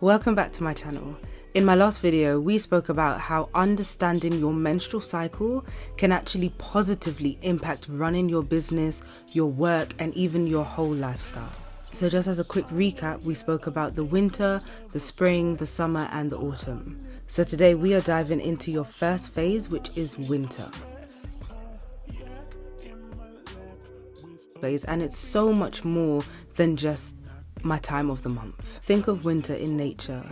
Welcome back to my channel. In my last video, we spoke about how understanding your menstrual cycle can actually positively impact running your business, your work, and even your whole lifestyle. So just as a quick recap, we spoke about the winter, the spring, the summer, and the autumn. So today we are diving into your first phase, which is winter. And it's so much more than just my time of the month. Think of winter in nature.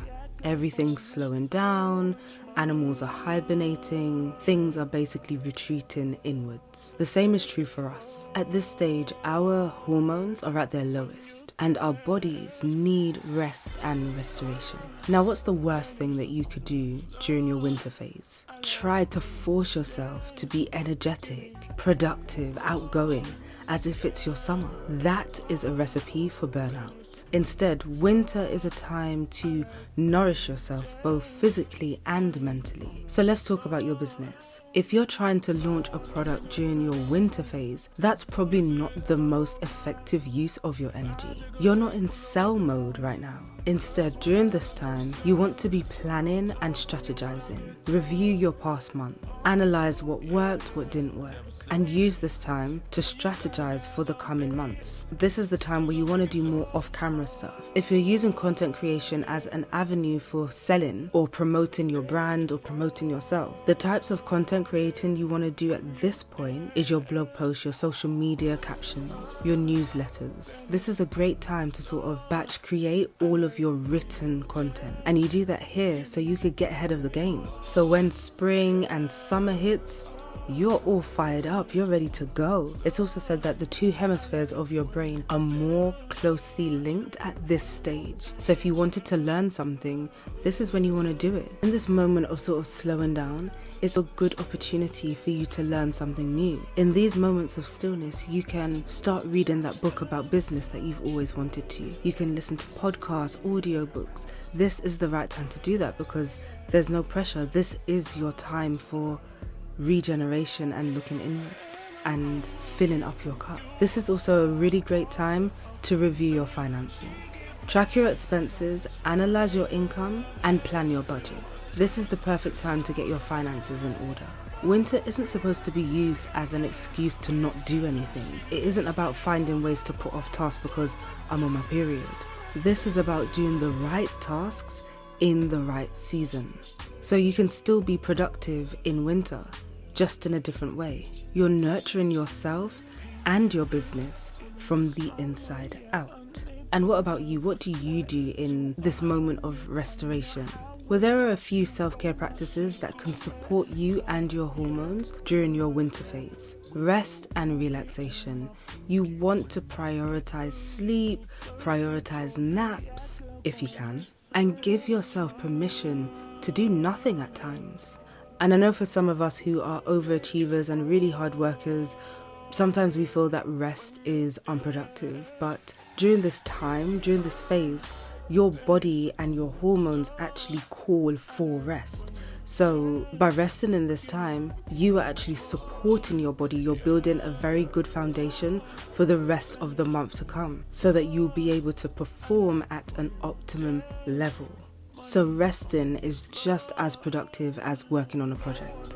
Everything's slowing down, animals are hibernating, things are basically retreating inwards. The same is true for us. At this stage, our hormones are at their lowest and our bodies need rest and restoration. Now, what's the worst thing that you could do during your winter phase? Try to force yourself to be energetic, productive, outgoing, as if it's your summer. That is a recipe for burnout. Instead, winter is a time to nourish yourself both physically and mentally. So let's talk about your business. If you're trying to launch a product during your winter phase, that's probably not the most effective use of your energy. You're not in sell mode right now. Instead, during this time, you want to be planning and strategizing. Review your past month. Analyze what worked, what didn't work, and use this time to strategize for the coming months. This is the time where you want to do more off-camera stuff. If you're using content creation as an avenue for selling or promoting your brand or promoting yourself, the types of content creating you want to do at this point is your blog posts, your social media captions, your newsletters. This is a great time to sort of batch create all of your written content, and you do that here so you could get ahead of the game. So when spring and summer hits, you're all fired up, you're ready to go. It's also said that the two hemispheres of your brain are more closely linked at this stage. So if you wanted to learn something, this is when you want to do it. In this moment of sort of slowing down, it's a good opportunity for you to learn something new. In these moments of stillness, you can start reading that book about business that you've always wanted to. You can listen to podcasts, audiobooks. This is the right time to do that because there's no pressure. This is your time for regeneration and looking inwards and filling up your cup. This is also a really great time to review your finances. Track your expenses, analyze your income, and plan your budget. This is the perfect time to get your finances in order. Winter isn't supposed to be used as an excuse to not do anything. It isn't about finding ways to put off tasks because I'm on my period. This is about doing the right tasks in the right season. So you can still be productive in winter, just in a different way. You're nurturing yourself and your business from the inside out. And what about you? What do you do in this moment of restoration? Well, there are a few self-care practices that can support you and your hormones during your winter phase. Rest and relaxation. You want to prioritize sleep, prioritize naps, if you can, and give yourself permission to do nothing at times. And I know for some of us who are overachievers and really hard workers, sometimes we feel that rest is unproductive. But during this time, during this phase, your body and your hormones actually call for rest. So by resting in this time, you are actually supporting your body. You're building a very good foundation for the rest of the month to come so that you'll be able to perform at an optimum level. So resting is just as productive as working on a project.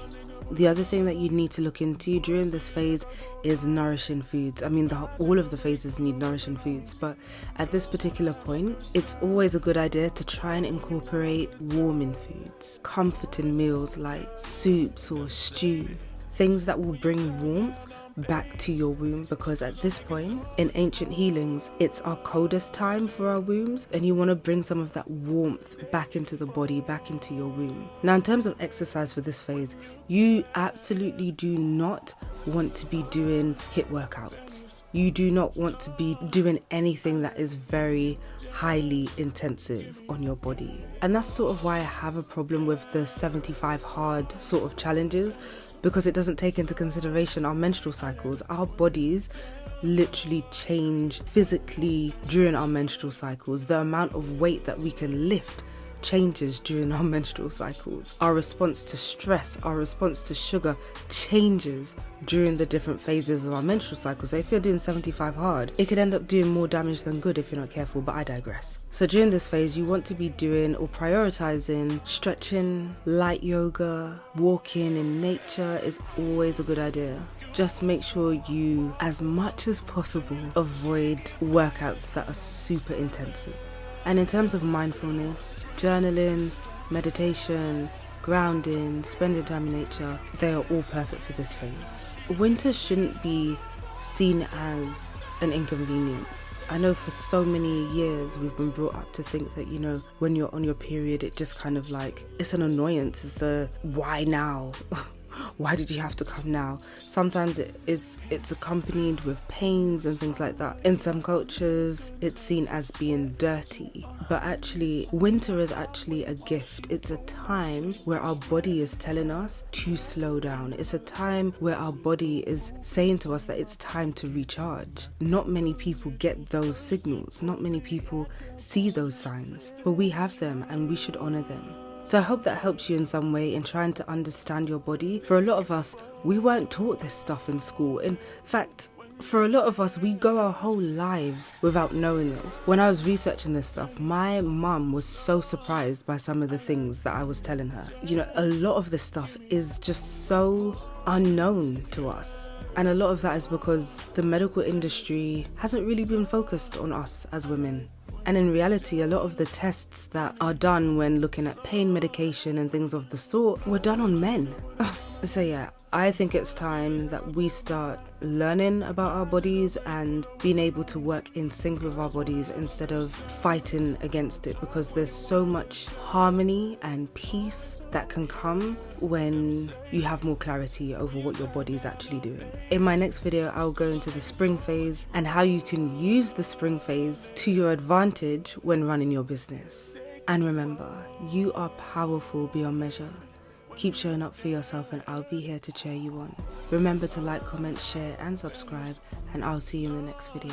The other thing that you need to look into during this phase is nourishing foods. I mean, all of the phases need nourishing foods, but at this particular point, it's always a good idea to try and incorporate warming foods, comforting meals like soups or stew, things that will bring warmth back to your womb, because at this point in ancient healings, it's our coldest time for our wombs, and you want to bring some of that warmth back into the body, back into your womb. Now, in terms of exercise for this phase, you absolutely do not want to be doing HIIT workouts. You do not want to be doing anything that is very highly intensive on your body. And that's sort of why I have a problem with the 75 hard sort of challenges, because it doesn't take into consideration our menstrual cycles. Our bodies literally change physically during our menstrual cycles. The amount of weight that we can lift changes during our menstrual cycles. Our response to stress, our response to sugar changes during the different phases of our menstrual cycle. So if you're doing 75 hard, it could end up doing more damage than good if you're not careful, but I digress. So during this phase, you want to be doing or prioritizing stretching, light yoga, walking in nature is always a good idea. Just make sure you, as much as possible, avoid workouts that are super intensive. And in terms of mindfulness, journaling, meditation, grounding, spending time in nature, they are all perfect for this phase. Winter shouldn't be seen as an inconvenience. I know for so many years we've been brought up to think that, you know, when you're on your period, it just kind of like, it's an annoyance. It's a, why now? Why did you have to come now? Sometimes it's accompanied with pains and things like that. In some cultures, it's seen as being dirty. But actually, winter is actually a gift. It's a time where our body is telling us to slow down. It's a time where our body is saying to us that it's time to recharge. Not many people get those signals. Not many people see those signs. But we have them and we should honor them. So I hope that helps you in some way in trying to understand your body. For a lot of us, we weren't taught this stuff in school. In fact, for a lot of us, we go our whole lives without knowing this. When I was researching this stuff, my mum was so surprised by some of the things that I was telling her. You know, a lot of this stuff is just so unknown to us. And a lot of that is because the medical industry hasn't really been focused on us as women. And in reality, a lot of the tests that are done when looking at pain medication and things of the sort were done on men. So yeah, I think it's time that we start learning about our bodies and being able to work in sync with our bodies instead of fighting against it, because there's so much harmony and peace that can come when you have more clarity over what your body is actually doing. In my next video, I'll go into the spring phase and how you can use the spring phase to your advantage when running your business. And remember, you are powerful beyond measure. Keep showing up for yourself and I'll be here to cheer you on. Remember to like, comment, share and subscribe, and I'll see you in the next video.